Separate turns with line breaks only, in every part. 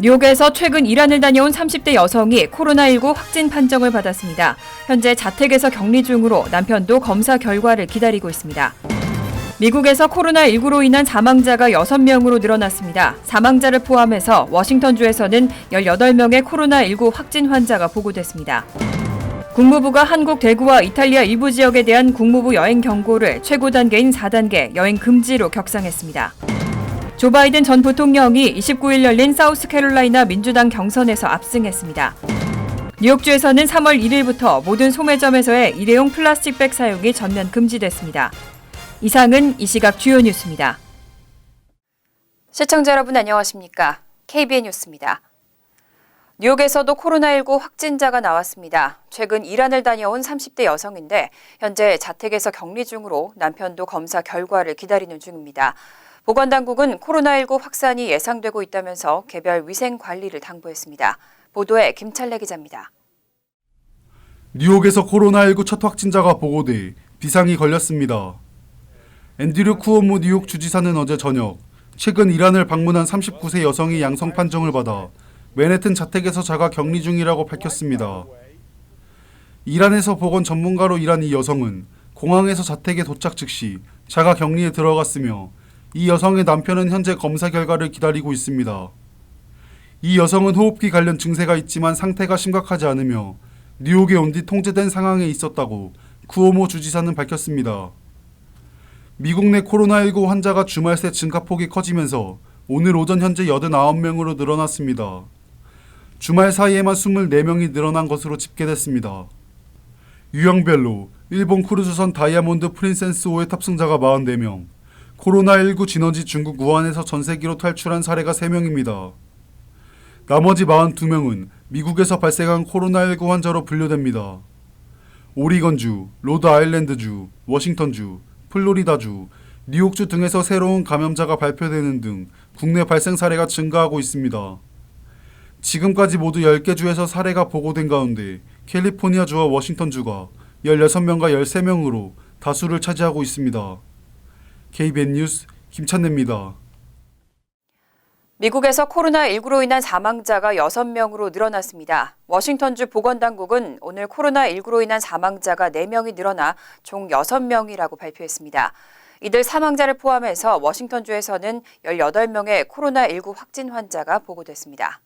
뉴욕에서 최근 이란을 다녀온 30대 여성이 코로나19 확진 판정을 받았습니다. 현재 자택에서 격리 중으로 남편도 검사 결과를 기다리고 있습니다. 미국에서 코로나19로 인한 사망자가 6명으로 늘어났습니다. 사망자를 포함해서 워싱턴주에서는 18명의 코로나19 확진 환자가 보고됐습니다. 국무부가 한국 대구와 이탈리아 일부 지역에 대한 국무부 여행 경고를 최고 단계인 4단계 여행 금지로 격상했습니다. 조 바이든 전 부통령이 29일 열린 사우스캐롤라이나 민주당 경선에서 압승했습니다. 뉴욕주에서는 3월 1일부터 모든 소매점에서의 일회용 플라스틱백 사용이 전면 금지됐습니다. 이상은 이 시각 주요 뉴스입니다. 시청자 여러분 안녕하십니까? KBN 뉴스입니다. 뉴욕에서도 코로나19 확진자가 나왔습니다. 최근 이란을 다녀온 30대 여성인데 현재 자택에서 격리 중으로 남편도 검사 결과를 기다리는 중입니다. 보건당국은 코로나19 확산이 예상되고 있다면서 개별 위생 관리를 당부했습니다. 보도에 김찬래 기자입니다.
뉴욕에서 코로나19 첫 확진자가 보고돼 비상이 걸렸습니다. 앤드류 쿠오모 뉴욕 주지사는 어제 저녁 최근 이란을 방문한 39세 여성이 양성 판정을 받아 맨해튼 자택에서 자가 격리 중이라고 밝혔습니다. 이란에서 보건 전문가로 일한 이 여성은 공항에서 자택에 도착 즉시 자가 격리에 들어갔으며 이 여성의 남편은 현재 검사 결과를 기다리고 있습니다. 이 여성은 호흡기 관련 증세가 있지만 상태가 심각하지 않으며 뉴욕에 온 뒤 통제된 상황에 있었다고 쿠오모 주지사는 밝혔습니다. 미국 내 코로나19 환자가 주말 새 증가폭이 커지면서 오늘 오전 현재 89명으로 늘어났습니다. 주말 사이에만 24명이 늘어난 것으로 집계됐습니다. 유형별로 일본 크루즈선 다이아몬드 프린세스호의 탑승자가 44명, 코로나19 진원지 중국 우한에서 전세기로 탈출한 사례가 3명입니다. 나머지 42명은 미국에서 발생한 코로나19 환자로 분류됩니다. 오리건주, 로드아일랜드주, 워싱턴주, 플로리다주, 뉴욕주 등에서 새로운 감염자가 발표되는 등 국내 발생 사례가 증가하고 있습니다. 지금까지 모두 10개 주에서 사례가 보고된 가운데 캘리포니아주와 워싱턴주가 16명과 13명으로 다수를 차지하고 있습니다. KBN 뉴스 김찬래입니다.
미국에서 코로나19로 인한 사망자가 6명으로 늘어났습니다. 워싱턴주 보건당국은 오늘 코로나19로 인한 사망자가 4명이 늘어나 총 6명이라고 발표했습니다. 이들 사망자를 포함해서 워싱턴주에서는 18명의 코로나19 확진 환자가 보고됐습니다.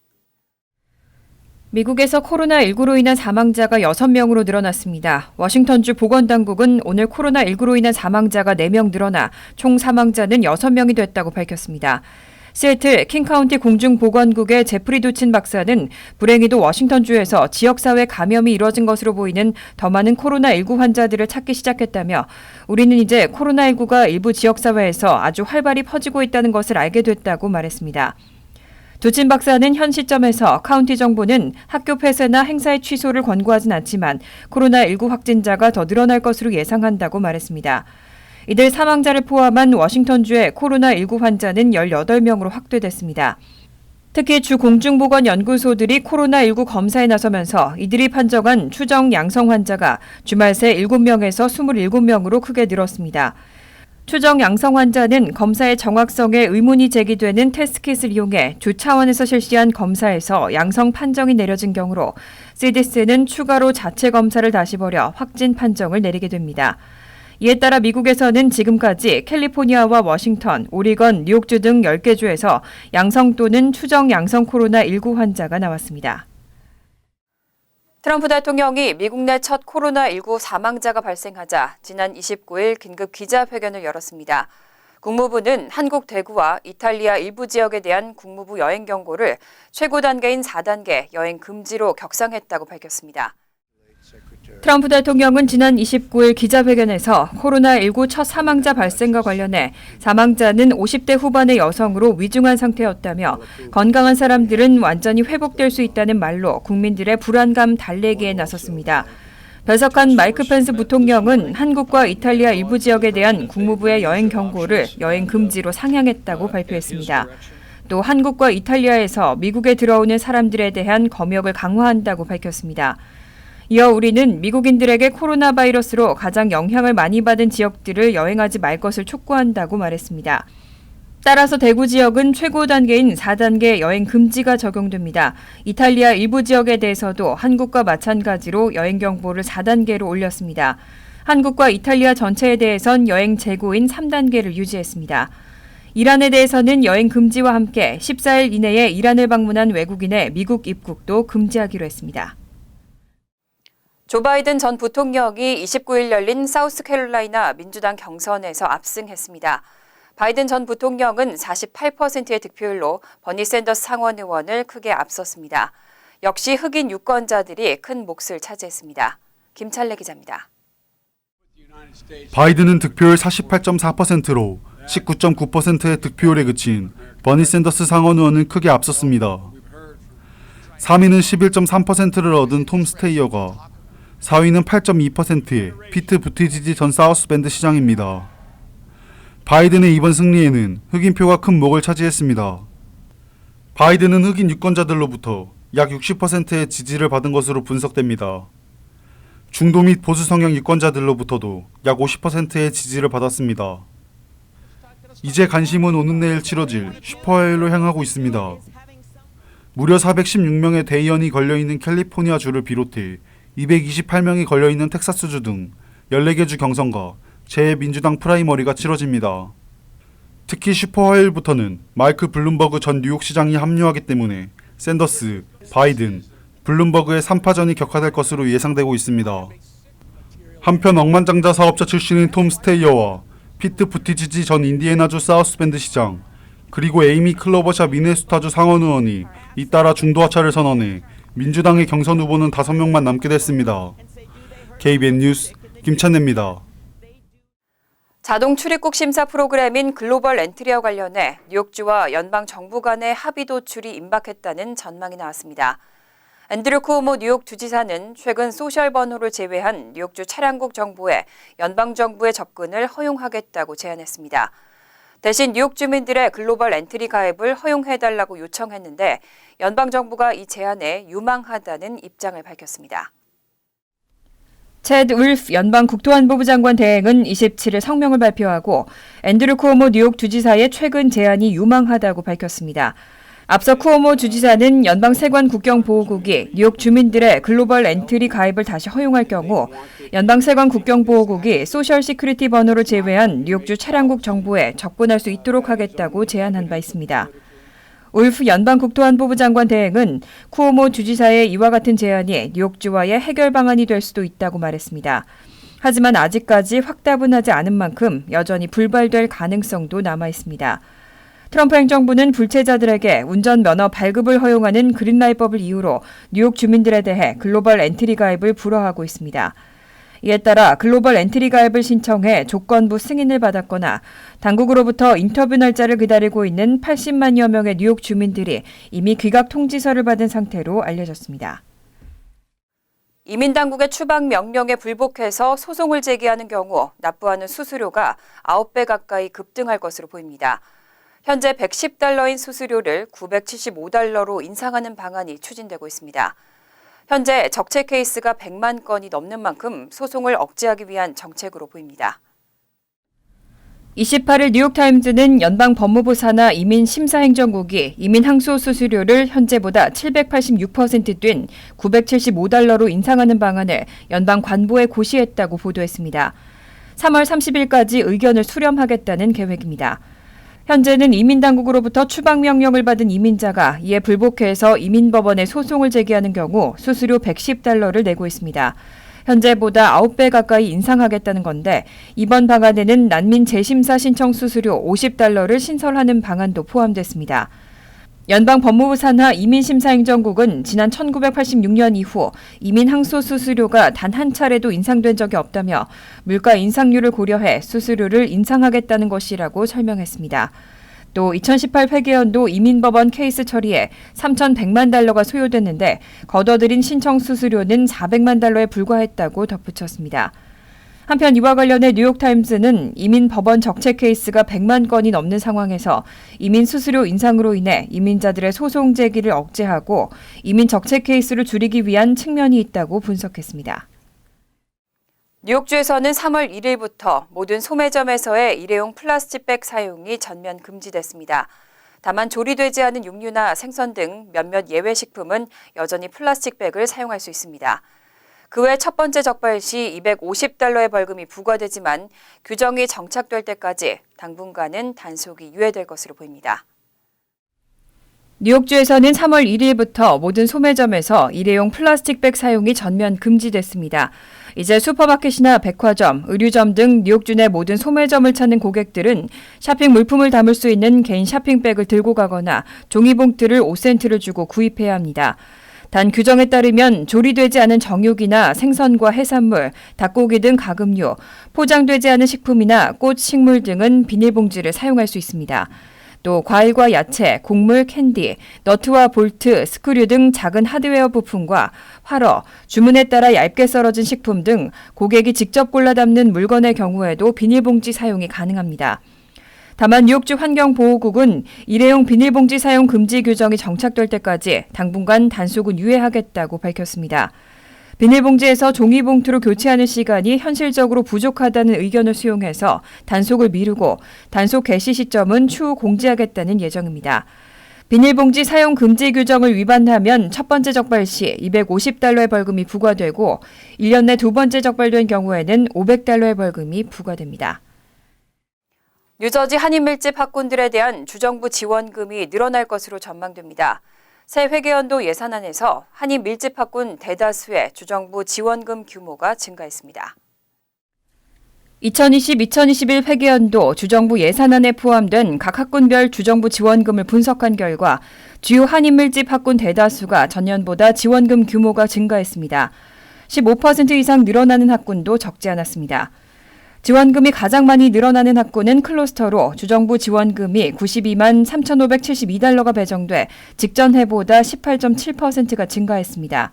미국에서 코로나19로 인한 사망자가 6명으로 늘어났습니다. 워싱턴주 보건당국은 오늘 코로나19로 인한 사망자가 4명 늘어나 총 사망자는 6명이 됐다고 밝혔습니다. 시애틀 킹카운티 공중보건국의 제프리 두친 박사는 불행히도 워싱턴주에서 지역사회 감염이 이뤄진 것으로 보이는 더 많은 코로나19 환자들을 찾기 시작했다며 우리는 이제 코로나19가 일부 지역사회에서 아주 활발히 퍼지고 있다는 것을 알게 됐다고 말했습니다. 두친 박사는 현 시점에서 카운티 정부는 학교 폐쇄나 행사의 취소를 권고하진 않지만 코로나19 확진자가 더 늘어날 것으로 예상한다고 말했습니다. 이들 사망자를 포함한 워싱턴주의 코로나19 환자는 18명으로 확대됐습니다. 특히 주 공중보건연구소들이 코로나19 검사에 나서면서 이들이 판정한 추정 양성 환자가 주말 새 7명에서 27명으로 크게 늘었습니다. 추정 양성 환자는 검사의 정확성에 의문이 제기되는 테스트킷을 이용해 주 차원에서 실시한 검사에서 양성 판정이 내려진 경우로 CDC는 추가로 자체 검사를 다시 벌여 확진 판정을 내리게 됩니다. 이에 따라 미국에서는 지금까지 캘리포니아와 워싱턴, 오리건, 뉴욕주 등 10개 주에서 양성 또는 추정 양성 코로나19 환자가 나왔습니다. 트럼프 대통령이 미국 내 첫 코로나19 사망자가 발생하자 지난 29일 긴급 기자회견을 열었습니다. 국무부는 한국 대구와 이탈리아 일부 지역에 대한 국무부 여행 경고를 최고 단계인 4단계 여행 금지로 격상했다고 밝혔습니다. 트럼프 대통령은 지난 29일 기자회견에서 코로나19 첫 사망자 발생과 관련해 사망자는 50대 후반의 여성으로 위중한 상태였다며 건강한 사람들은 완전히 회복될 수 있다는 말로 국민들의 불안감 달래기에 나섰습니다. 배석한 마이크 펜스 부통령은 한국과 이탈리아 일부 지역에 대한 국무부의 여행 경고를 여행 금지로 상향했다고 발표했습니다. 또 한국과 이탈리아에서 미국에 들어오는 사람들에 대한 검역을 강화한다고 밝혔습니다. 이어 우리는 미국인들에게 코로나 바이러스로 가장 영향을 많이 받은 지역들을 여행하지 말 것을 촉구한다고 말했습니다. 따라서 대구 지역은 최고 단계인 4단계 여행 금지가 적용됩니다. 이탈리아 일부 지역에 대해서도 한국과 마찬가지로 여행 경보를 4단계로 올렸습니다. 한국과 이탈리아 전체에 대해선 여행 재고인 3단계를 유지했습니다. 이란에 대해서는 여행 금지와 함께 14일 이내에 이란을 방문한 외국인의 미국 입국도 금지하기로 했습니다. 조 바이든 전 부통령이 29일 열린 사우스캐롤라이나 민주당 경선에서 압승했습니다. 바이든 전 부통령은 48%의 득표율로 버니 샌더스 상원 의원을 크게 앞섰습니다. 역시 흑인 유권자들이 큰 몫을 차지했습니다. 김찬래 기자입니다.
바이든은 득표율 48.4%로 19.9%의 득표율에 그친 버니 샌더스 상원 의원은 크게 앞섰습니다. 3위는 11.3%를 얻은 톰 스테이어가, 4위는 8.2%의 피트 부티지지 전 사우스밴드 시장입니다. 바이든의 이번 승리에는 흑인표가 큰 몫을 차지했습니다. 바이든은 흑인 유권자들로부터 약 60%의 지지를 받은 것으로 분석됩니다. 중도 및 보수 성향 유권자들로부터도 약 50%의 지지를 받았습니다. 이제 관심은 오는 내일 치러질 슈퍼웨일로 향하고 있습니다. 무려 416명의 대의원이 걸려있는 캘리포니아주를 비롯해 228명이 걸려있는 텍사스주 등 14개 주 경선과 제 민주당 프라이머리가 치러집니다. 특히 슈퍼화요일부터는 마이크 블룸버그 전 뉴욕시장이 합류하기 때문에 샌더스, 바이든, 블룸버그의 3파전이 격화될 것으로 예상되고 있습니다. 한편 억만장자 사업자 출신인 톰 스테이어와 피트 부티지지 전 인디애나주 사우스밴드 시장, 그리고 에이미 클로버샤 미네소타주 상원 의원이 잇따라 중도하차를 선언해 민주당의 경선 후보는 5명만 남게 됐습니다. KBN 뉴스 김찬래입니다.
자동 출입국 심사 프로그램인 글로벌 엔트리와 관련해 뉴욕주와 연방 정부 간의 합의 도출이 임박했다는 전망이 나왔습니다. 앤드류 쿠오모 뉴욕 주지사는 최근 소셜 번호를 제외한 뉴욕주 차량국 정보에 연방 정부의 접근을 허용하겠다고 제안했습니다. 대신 뉴욕 주민들의 글로벌 엔트리 가입을 허용해달라고 요청했는데 연방 정부가 이 제안에 유망하다는 입장을 밝혔습니다. 체드 울프 연방 국토안보부 장관 대행은 27일 성명을 발표하고 앤드류 쿠오모 뉴욕 주지사의 최근 제안이 유망하다고 밝혔습니다. 앞서 쿠오모 주지사는 연방 세관 국경보호국이 뉴욕 주민들의 글로벌 엔트리 가입을 다시 허용할 경우 연방 세관 국경보호국이 소셜 시큐리티 번호를 제외한 뉴욕주 차량국 정보에 접근할 수 있도록 하겠다고 제안한 바 있습니다. 울프 연방 국토안보부 장관 대행은 쿠오모 주지사의 이와 같은 제안이 뉴욕주와의 해결 방안이 될 수도 있다고 말했습니다. 하지만 아직까지 확답은 하지 않은 만큼 여전히 불발될 가능성도 남아 있습니다. 트럼프 행정부는 불체자들에게 운전면허 발급을 허용하는 그린라이트법을 이유로 뉴욕 주민들에 대해 글로벌 엔트리 가입을 불허하고 있습니다. 이에 따라 글로벌 엔트리 가입을 신청해 조건부 승인을 받았거나 당국으로부터 인터뷰 날짜를 기다리고 있는 80만여 명의 뉴욕 주민들이 이미 귀각 통지서를 받은 상태로 알려졌습니다. 이민당국의 추방 명령에 불복해서 소송을 제기하는 경우 납부하는 수수료가 9배 가까이 급등할 것으로 보입니다. 현재 $110인 수수료를 $975로 인상하는 방안이 추진되고 있습니다. 현재 적체 케이스가 100만 건이 넘는 만큼 소송을 억제하기 위한 정책으로 보입니다. 28일 뉴욕타임즈는 연방 법무부 산하 이민심사행정국이 이민 항소 수수료를 현재보다 786% 뛴 $975로 인상하는 방안을 연방 관보에 고시했다고 보도했습니다. 3월 30일까지 의견을 수렴하겠다는 계획입니다. 현재는 이민당국으로부터 추방명령을 받은 이민자가 이에 불복해서 이민법원에 소송을 제기하는 경우 수수료 $110를 내고 있습니다. 현재보다 9배 가까이 인상하겠다는 건데 이번 방안에는 난민 재심사 신청 수수료 $50를 신설하는 방안도 포함됐습니다. 연방 법무부 산하 이민심사행정국은 지난 1986년 이후 이민 항소 수수료가 단 한 차례도 인상된 적이 없다며 물가 인상률을 고려해 수수료를 인상하겠다는 것이라고 설명했습니다. 또 2018 회계연도 이민법원 케이스 처리에 $3,100만 소요됐는데 거둬들인 신청 수수료는 $400만 불과했다고 덧붙였습니다. 한편 이와 관련해 뉴욕타임스는 이민 법원 적체 케이스가 100만 건이 넘는 상황에서 이민 수수료 인상으로 인해 이민자들의 소송 제기를 억제하고 이민 적체 케이스를 줄이기 위한 측면이 있다고 분석했습니다. 뉴욕주에서는 3월 1일부터 모든 소매점에서의 일회용 플라스틱백 사용이 전면 금지됐습니다. 다만 조리되지 않은 육류나 생선 등 몇몇 예외 식품은 여전히 플라스틱백을 사용할 수 있습니다. 그 외 첫 번째 적발 시 $250의 벌금이 부과되지만 규정이 정착될 때까지 당분간은 단속이 유예될 것으로 보입니다. 뉴욕주에서는 3월 1일부터 모든 소매점에서 일회용 플라스틱백 사용이 전면 금지됐습니다. 이제 슈퍼마켓이나 백화점, 의류점 등 뉴욕주 내 모든 소매점을 찾는 고객들은 쇼핑 물품을 담을 수 있는 개인 쇼핑백을 들고 가거나 종이봉투를 5센트를 주고 구입해야 합니다. 단 규정에 따르면 조리되지 않은 정육이나 생선과 해산물, 닭고기 등 가금류, 포장되지 않은 식품이나 꽃, 식물 등은 비닐봉지를 사용할 수 있습니다. 또 과일과 야채, 곡물, 캔디, 너트와 볼트, 스크류 등 작은 하드웨어 부품과 활어, 주문에 따라 얇게 썰어진 식품 등 고객이 직접 골라 담는 물건의 경우에도 비닐봉지 사용이 가능합니다. 다만 뉴욕주 환경보호국은 일회용 비닐봉지 사용 금지 규정이 정착될 때까지 당분간 단속은 유예하겠다고 밝혔습니다. 비닐봉지에서 종이봉투로 교체하는 시간이 현실적으로 부족하다는 의견을 수용해서 단속을 미루고 단속 개시 시점은 추후 공지하겠다는 예정입니다. 비닐봉지 사용 금지 규정을 위반하면 첫 번째 적발 시 $250의 벌금이 부과되고 1년 내 두 번째 적발된 경우에는 $500의 벌금이 부과됩니다. 뉴저지 한인밀집 학군들에 대한 주정부 지원금이 늘어날 것으로 전망됩니다. 새 회계연도 예산안에서 한인 밀집 학군 대다수의 주정부 지원금 규모가 증가했습니다. 2020-2021 회계연도 주정부 예산안에 포함된 각 학군별 주정부 지원금을 분석한 결과 주요 한인 밀집 학군 대다수가 전년보다 지원금 규모가 증가했습니다. 15% 이상 늘어나는 학군도 적지 않았습니다. 지원금이 가장 많이 늘어나는 학군은 클로스터로 주정부 지원금이 $92만 3,572가 배정돼 직전 해보다 18.7%가 증가했습니다.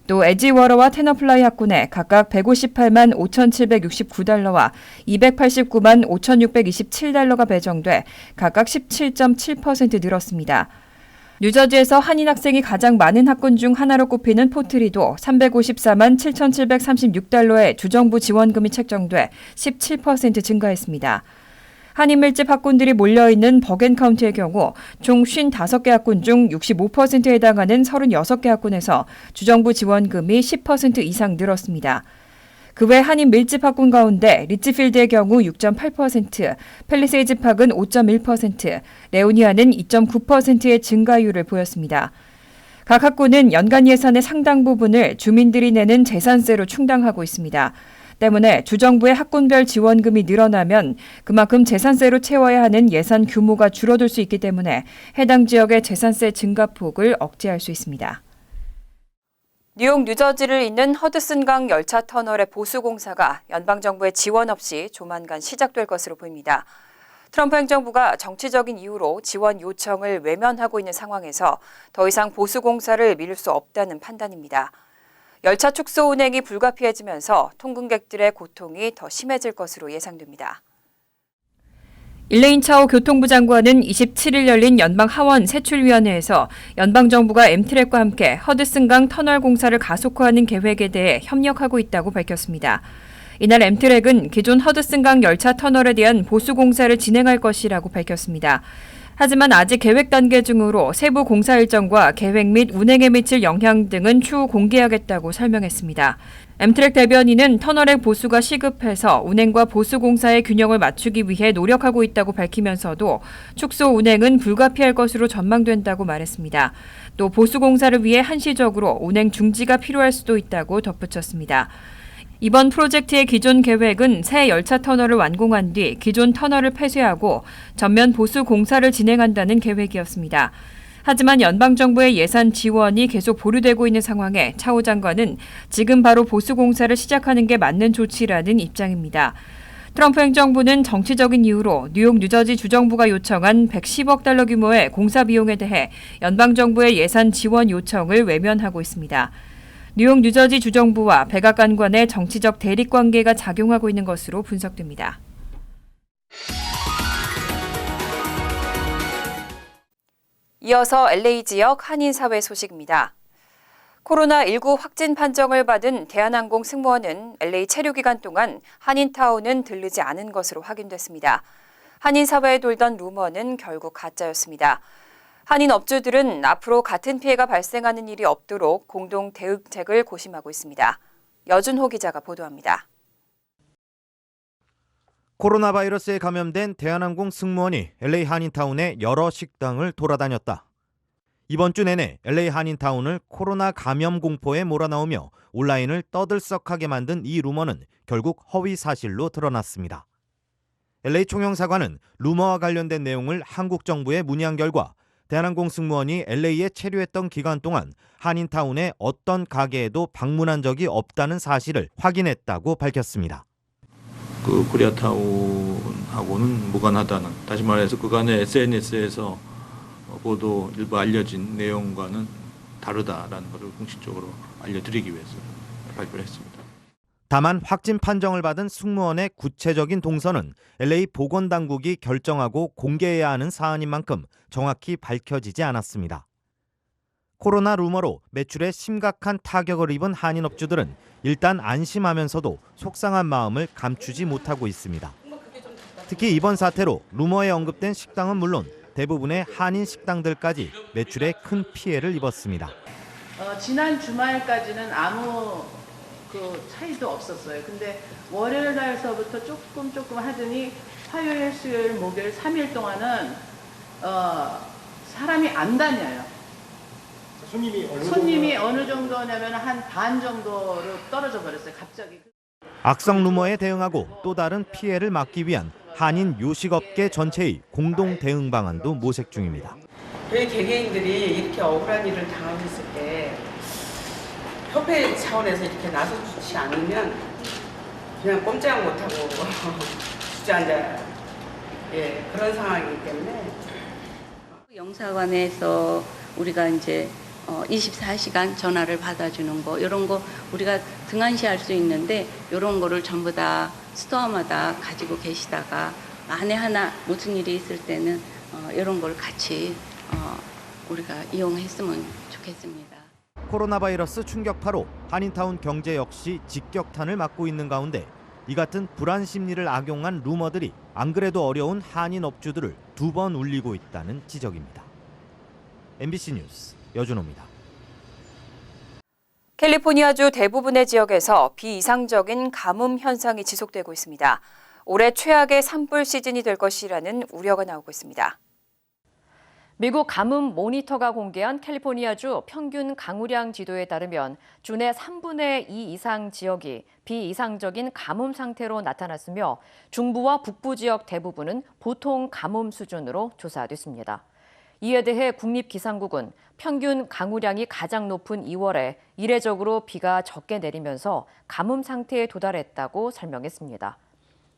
또 에지워러와 테너플라이 학군에 각각 $158만 5,769와 $289만 5,627가 배정돼 각각 17.7% 늘었습니다. 뉴저지에서 한인 학생이 가장 많은 학군 중 하나로 꼽히는 포트리도 $354만 7,736의 주정부 지원금이 책정돼 17% 증가했습니다. 한인 밀집 학군들이 몰려있는 버겐카운티의 경우 총 55개 학군 중 65%에 해당하는 36개 학군에서 주정부 지원금이 10% 이상 늘었습니다. 그 외 한인 밀집 학군 가운데 리치필드의 경우 6.8%, 팰리세이즈 팍은 5.1%, 레오니아는 2.9%의 증가율을 보였습니다. 각 학군은 연간 예산의 상당 부분을 주민들이 내는 재산세로 충당하고 있습니다. 때문에 주정부의 학군별 지원금이 늘어나면 그만큼 재산세로 채워야 하는 예산 규모가 줄어들 수 있기 때문에 해당 지역의 재산세 증가폭을 억제할 수 있습니다. 뉴욕 뉴저지를 잇는 허드슨강 열차 터널의 보수 공사가 연방정부의 지원 없이 조만간 시작될 것으로 보입니다. 트럼프 행정부가 정치적인 이유로 지원 요청을 외면하고 있는 상황에서 더 이상 보수 공사를 미룰 수 없다는 판단입니다. 열차 축소 운행이 불가피해지면서 통근객들의 고통이 더 심해질 것으로 예상됩니다. 일레인 차오 교통부 장관은 27일 열린 연방 하원 세출위원회에서 연방정부가 엠트랙과 함께 허드슨강 터널 공사를 가속화하는 계획에 대해 협력하고 있다고 밝혔습니다. 이날 엠트랙은 기존 허드슨강 열차 터널에 대한 보수 공사를 진행할 것이라고 밝혔습니다. 하지만 아직 계획 단계 중으로 세부 공사 일정과 계획 및 운행에 미칠 영향 등은 추후 공개하겠다고 설명했습니다. 엠트랙 대변인은 터널의 보수가 시급해서 운행과 보수 공사의 균형을 맞추기 위해 노력하고 있다고 밝히면서도 축소 운행은 불가피할 것으로 전망된다고 말했습니다. 또 보수 공사를 위해 한시적으로 운행 중지가 필요할 수도 있다고 덧붙였습니다. 이번 프로젝트의 기존 계획은 새 열차 터널을 완공한 뒤 기존 터널을 폐쇄하고 전면 보수 공사를 진행한다는 계획이었습니다. 하지만 연방정부의 예산 지원이 계속 보류되고 있는 상황에 차오 장관은 지금 바로 보수 공사를 시작하는 게 맞는 조치라는 입장입니다. 트럼프 행정부는 정치적인 이유로 뉴욕 뉴저지 주정부가 요청한 $110억 규모의 공사 비용에 대해 연방정부의 예산 지원 요청을 외면하고 있습니다. 뉴욕 뉴저지 주정부와 백악관 간의 정치적 대립관계가 작용하고 있는 것으로 분석됩니다. 이어서 LA 지역 한인사회 소식입니다. 코로나19 확진 판정을 받은 대한항공 승무원은 LA 체류 기간 동안 한인타운은 들르지 않은 것으로 확인됐습니다. 한인 사회에 돌던 루머는 결국 가짜였습니다. 한인 업주들은 앞으로 같은 피해가 발생하는 일이 없도록 공동 대응책을 고심하고 있습니다. 여준호 기자가 보도합니다.
코로나 바이러스에 감염된 대한항공 승무원이 LA 한인타운의 여러 식당을 돌아다녔다. 이번 주 내내 LA 한인타운을 코로나 감염 공포에 몰아넣으며 온라인을 떠들썩하게 만든 이 루머는 결국 허위 사실로 드러났습니다. LA 총영사관은 루머와 관련된 내용을 한국 정부에 문의한 결과 대한항공 승무원이 LA에 체류했던 기간 동안 한인타운의 어떤 가게에도 방문한 적이 없다는 사실을 확인했다고 밝혔습니다.
그 코리아타운하고는 무관하다는, 다시 말해서 그간의 SNS에서 보도 일부 알려진 내용과는 다르다라는 것을 공식적으로 알려드리기 위해서 발표를 했습니다.
다만 확진 판정을 받은 승무원의 구체적인 동선은 LA 보건당국이 결정하고 공개해야 하는 사안인 만큼 정확히 밝혀지지 않았습니다. 코로나 루머로 매출에 심각한 타격을 입은 한인업주들은 일단 안심하면서도 속상한 마음을 감추지 못하고 있습니다. 특히 이번 사태로 루머에 언급된 식당은 물론 대부분의 한인 식당들까지 매출에 큰 피해를 입었습니다.
지난 주말까지는 아무 차이도 없었어요. 근데 월요일 날서부터 조금 하더니 화요일, 수요일, 목요일 3일 동안은 사람이 안 다녀요. 손님이 어느 정도냐면 한 반 정도로 떨어져 버렸어요. 갑자기.
악성 루머에 대응하고 또 다른 피해를 막기 위한 한인 요식업계 전체의 공동 대응 방안도 모색 중입니다.
저희 개개인들이 이렇게 억울한 일을 당했을 때 협회 차원에서 이렇게 나서주지 않으면 그냥 꼼짝 못하고 주저앉아 그런 상황이기 때문에
영사관에서 우리가 이제 24시간 전화를 받아주는 거 이런 거 우리가 등한시할 수 있는데 이런 거를 전부 다 스토어마다 가지고 계시다가 만에 하나 무슨 일이 있을 때는 이런 걸 같이 우리가 이용했으면 좋겠습니다.
코로나 바이러스 충격파로 한인타운 경제 역시 직격탄을 맞고 있는 가운데 이 같은 불안 심리를 악용한 루머들이 안 그래도 어려운 한인 업주들을 두 번 울리고 있다는 지적입니다. MBC 뉴스 여준호입니다.
캘리포니아주 대부분의 지역에서 비이상적인 가뭄 현상이 지속되고 있습니다. 올해 최악의 산불 시즌이 될 것이라는 우려가 나오고 있습니다.
미국 가뭄 모니터가 공개한 캘리포니아주 평균 강우량 지도에 따르면 주내 3분의 2 이상 지역이 비이상적인 가뭄 상태로 나타났으며 중부와 북부 지역 대부분은 보통 가뭄 수준으로 조사됐습니다. 이에 대해 국립기상국은 평균 강우량이 가장 높은 2월에 이례적으로 비가 적게 내리면서 가뭄 상태에 도달했다고 설명했습니다.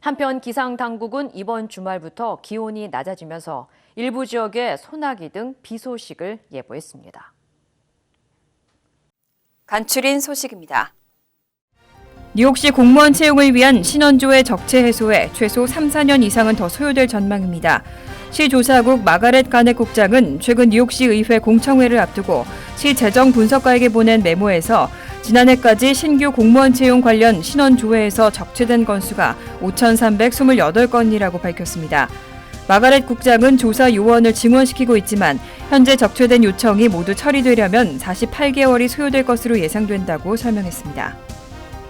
한편 기상당국은 이번 주말부터 기온이 낮아지면서 일부 지역에 소나기 등 비 소식을 예보했습니다.
간추린 소식입니다. 뉴욕시 공무원 채용을 위한 신원조의 적체 해소에 최소 3, 4년 이상은 더 소요될 전망입니다. 시 조사국 마가렛 가넷 국장은 최근 뉴욕시 의회 공청회를 앞두고 시 재정분석가에게 보낸 메모에서 지난해까지 신규 공무원 채용 관련 신원 조회에서 적체된 건수가 5,328건이라고 밝혔습니다. 마가렛 국장은 조사 요원을 증원시키고 있지만 현재 적체된 요청이 모두 처리되려면 48개월이 소요될 것으로 예상된다고 설명했습니다.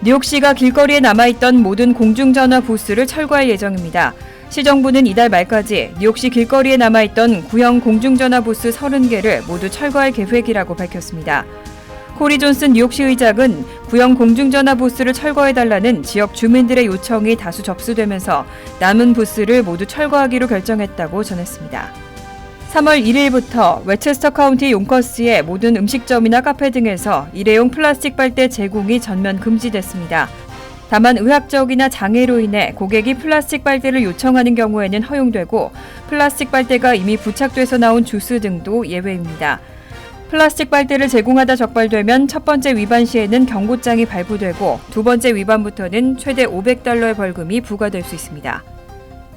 뉴욕시가 길거리에 남아있던 모든 공중전화 부스를 철거할 예정입니다. 시정부는 이달 말까지 뉴욕시 길거리에 남아있던 구형 공중전화 부스 30개를 모두 철거할 계획이라고 밝혔습니다. 코리 존슨 뉴욕시 의장은 구형 공중전화 부스를 철거해달라는 지역 주민들의 요청이 다수 접수되면서 남은 부스를 모두 철거하기로 결정했다고 전했습니다. 3월 1일부터 웨체스터 카운티 용커스의 모든 음식점이나 카페 등에서 일회용 플라스틱 빨대 제공이 전면 금지됐습니다. 다만 의학적이나 장애로 인해 고객이 플라스틱 빨대를 요청하는 경우에는 허용되고 플라스틱 빨대가 이미 부착돼서 나온 주스 등도 예외입니다. 플라스틱 빨대를 제공하다 적발되면 첫 번째 위반 시에는 경고장이 발부되고 두 번째 위반부터는 최대 $500의 벌금이 부과될 수 있습니다.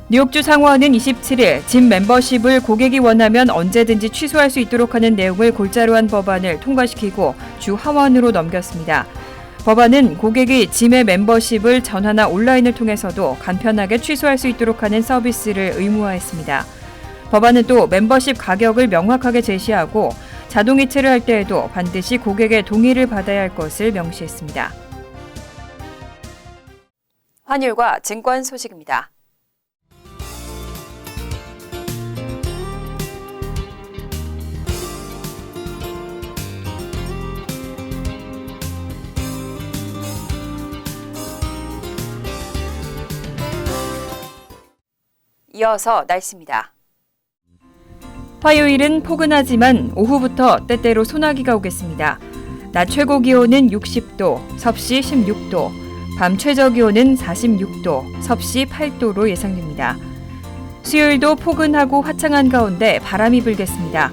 뉴욕주 상원은 27일 짐 멤버십을 고객이 원하면 언제든지 취소할 수 있도록 하는 내용을 골자로 한 법안을 통과시키고 주 하원으로 넘겼습니다. 법안은 고객이 짐의 멤버십을 전화나 온라인을 통해서도 간편하게 취소할 수 있도록 하는 서비스를 의무화했습니다. 법안은 또 멤버십 가격을 명확하게 제시하고 자동 이체를 할 때에도 반드시 고객의 동의를 받아야 할 것을 명시했습니다. 환율과 증권 소식입니다. 이어서 날씨입니다. 화요일은 포근하지만 오후부터 때때로 소나기가 오겠습니다. 낮 최고 기온은 60도, 섭씨 16도, 밤 최저 기온은 46도, 섭씨 8도로 예상됩니다. 수요일도 포근하고 화창한 가운데 바람이 불겠습니다.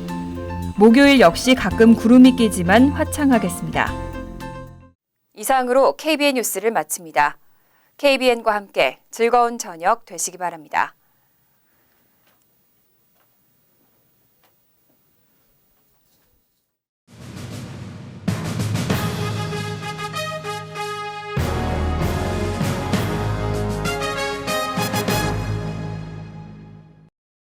목요일 역시 가끔 구름이 끼지만 화창하겠습니다. 이상으로 KBN 뉴스를 마칩니다. KBN과 함께 즐거운 저녁 되시기 바랍니다.